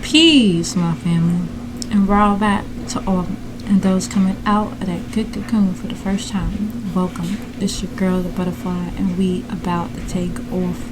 Peace, my family, and raw back to all and those coming out of that good cocoon for the first time. Welcome. It's your girl, the butterfly, and we about to take off.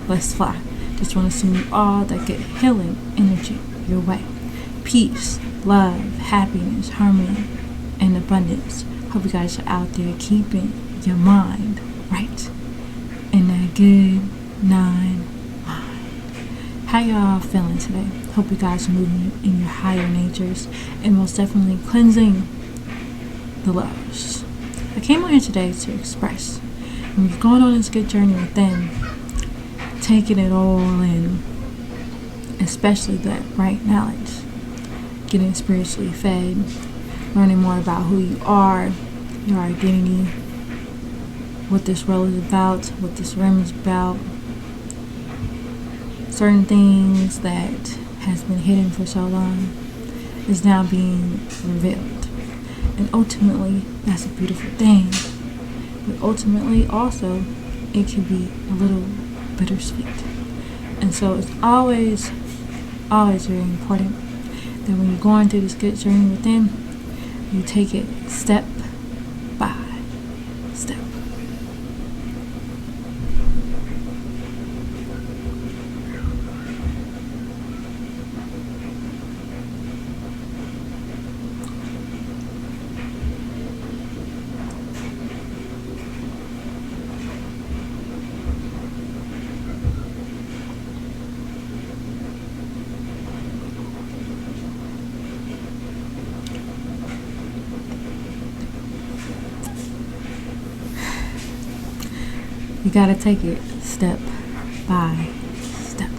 Let's fly. Just want to send you all that good healing energy your way. Peace, love, happiness, harmony, and abundance. Hope you guys are out there keeping your mind right in that good 9 mind. How y'all feeling today? Hope you guys are moving in your higher natures and most definitely cleansing the lows. I came on here today to express. When you're going on this good journey within, taking it all in, especially that right knowledge, getting spiritually fed, learning more about who you are, your identity, what this world is about, what this realm is about, certain things that has been hidden for so long is now being revealed. And ultimately, that's a beautiful thing. But ultimately, also, it can be a little bittersweet. And so it's always very important that when you're going through this good journey within, you take it step by step. You gotta take it step by step.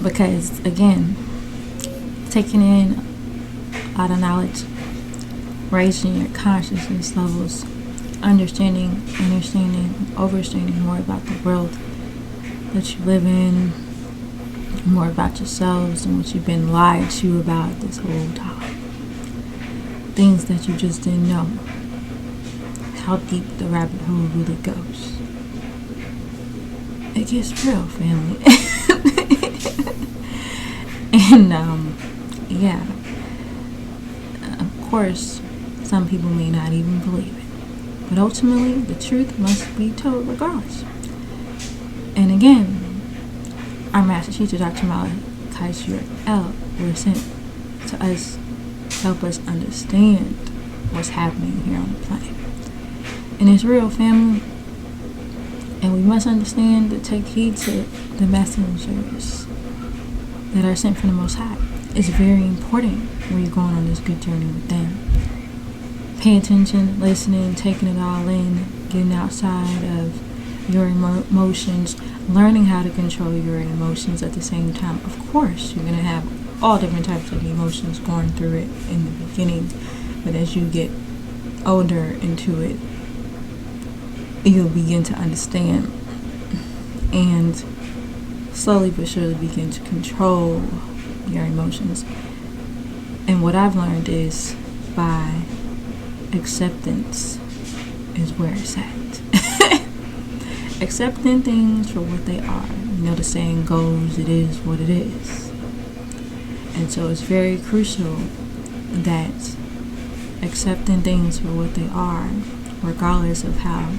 Because, again, taking in a lot of knowledge, raising your consciousness levels, understanding, overstanding more about the world that you live in, more about yourselves and what you've been lied to about this whole time. Things that you just didn't know. How deep the rabbit hole really goes. It gets real, family. And yeah, of course, some people may not even believe it, but ultimately the truth must be told regardless. And again, our master teacher, Dr. Malachi were sent to us to help us understand what's happening here on the planet. And it's real, family. And we must understand to take heed to the messengers that are sent from the Most High. It's very important when you're going on this good journey with them. Pay attention, listening, taking it all in, getting outside of your emotions, learning how to control your emotions at the same time. Of course, you're going to have all different types of emotions going through it in the beginning. But as you get older into it, you'll begin to understand and slowly but surely begin to control your emotions. And what I've learned is by acceptance is where it's at. Accepting things for what they are. You know, the saying goes, it is what it is. And so it's very crucial that accepting things for what they are, regardless of how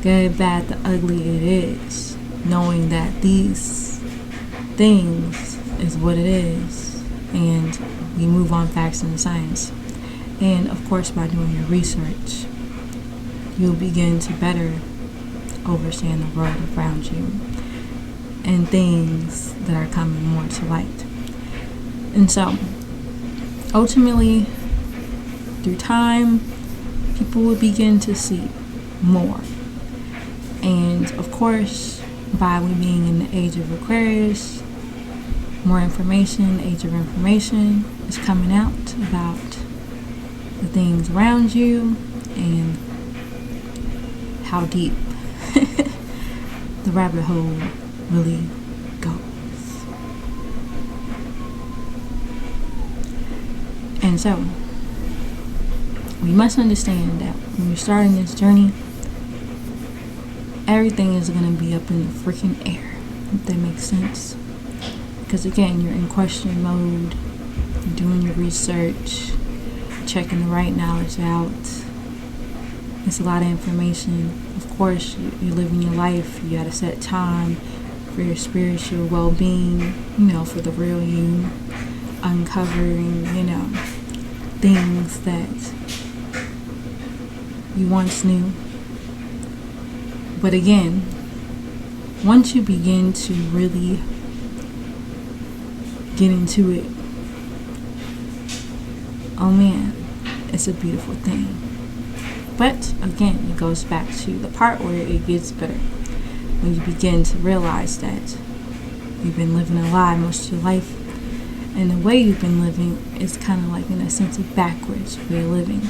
good, bad, the ugly it is, knowing that these things is what it is, and we move on facts and science. And of course, by doing your research, you'll begin to better understand the world around you and things that are coming more to light. And so, ultimately, through time, people will begin to see more. And of course, by we being in the age of Aquarius, more information, age of information is coming out about the things around you and how deep the rabbit hole really goes. And so, we must understand that when you're starting this journey, everything is going to be up in the freaking air, if that makes sense. Because again, you're in question mode, you're doing your research, checking the right knowledge out. It's a lot of information. Of course, you're living your life. You gotta set time for your spiritual well-being, for the real you, uncovering, things that you once knew. But again, once you begin to really get into it, oh man, it's a beautiful thing. But again, it goes back to the part where it gets better. When you begin to realize that you've been living a lie most of your life, and the way you've been living is kind of like, in a sense, a backwards way of living.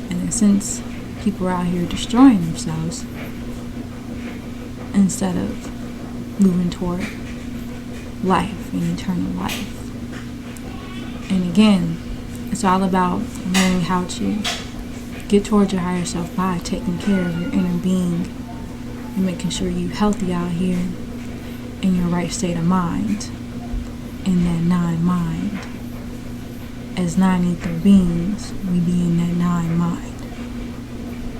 In a sense, people are out here destroying themselves instead of moving toward life and eternal life. And again, it's all about learning how to get towards your higher self by taking care of your inner being and making sure you're healthy out here in your right state of mind, in that nine mind. As nine ether beings, we be in that nine mind.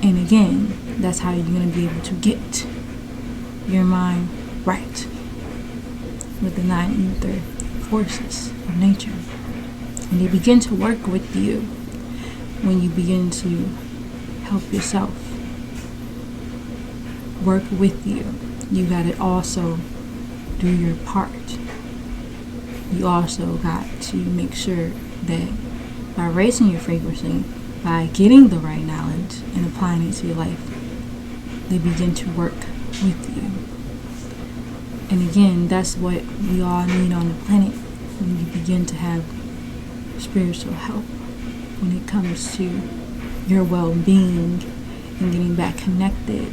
And again, that's how you're going to be able to get your mind right with the nine ether forces of nature. And they begin to work with you when you begin to help yourself work with you. You got to also do your part. You also got to make sure that by raising your frequency, by getting the right knowledge and applying it to your life, they begin to work with you. And again, that's what we all need on the planet, when you begin to have spiritual help when it comes to your well-being and getting back connected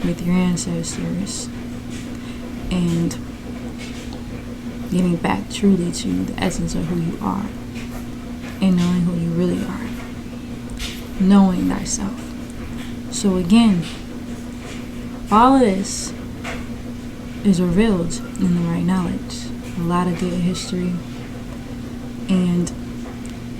with your ancestors and getting back truly to the essence of who you are and knowing who you really are, knowing thyself. So again, all of this is revealed in the right knowledge. A lot of good history and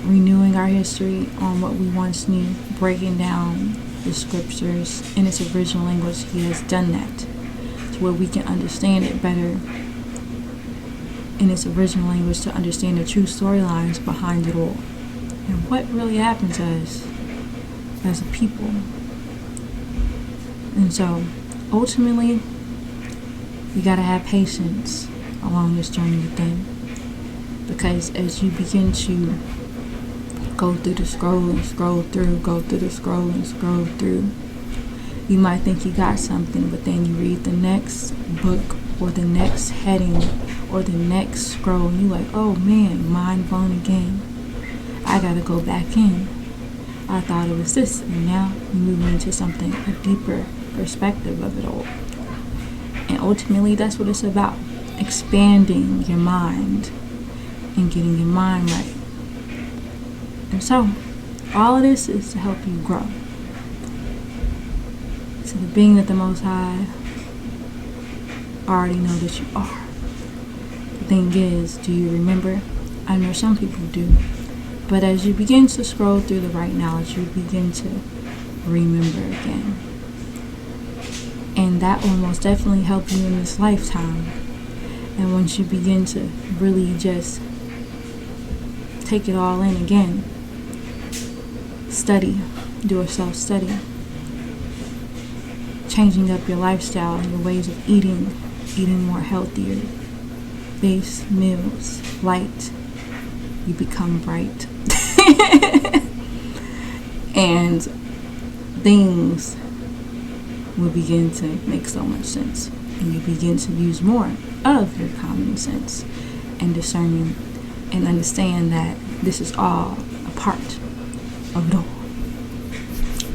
renewing our history on what we once knew, breaking down the scriptures in its original language. He has done that to where we can understand it better in its original language, to understand the true storylines behind it all and what really happened to us as a people. And so ultimately, you gotta have patience along this journey within, because as you begin to go through the scroll and scroll through, go through the scroll and scroll through, you might think you got something, but then you read the next book or the next heading or the next scroll and you're like, oh man, mind blown again. I gotta go back in. I thought it was this, and now you move into something, a deeper perspective of it all. And ultimately, that's what it's about. Expanding your mind and getting your mind right. And so, all of this is to help you grow to the being that the Most High already know that you are. The thing is, do you remember? I know some people do. But as you begin to scroll through the right knowledge, you begin to remember again. And that will most definitely help you in this lifetime. And once you begin to really just take it all in again, study, do a self-study, changing up your lifestyle and your ways of eating more healthier, base meals, light, you become bright. And things will begin to make so much sense, and you begin to use more of your common sense and discerning and understand that this is all a part of it all.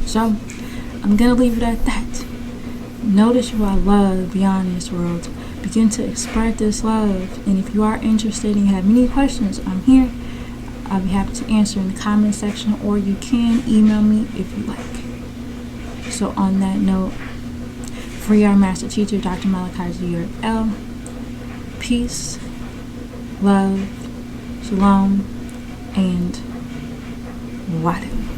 So I'm gonna leave it at that. Notice you are loved beyond this world. Begin to spread this love, and if you are interested and have any questions, I'm here. I'll be happy to answer in the comment section, or you can email me if you like. So on that note, free our master teacher, Dr. Malachi, GRL. Peace, love, shalom, and wadu.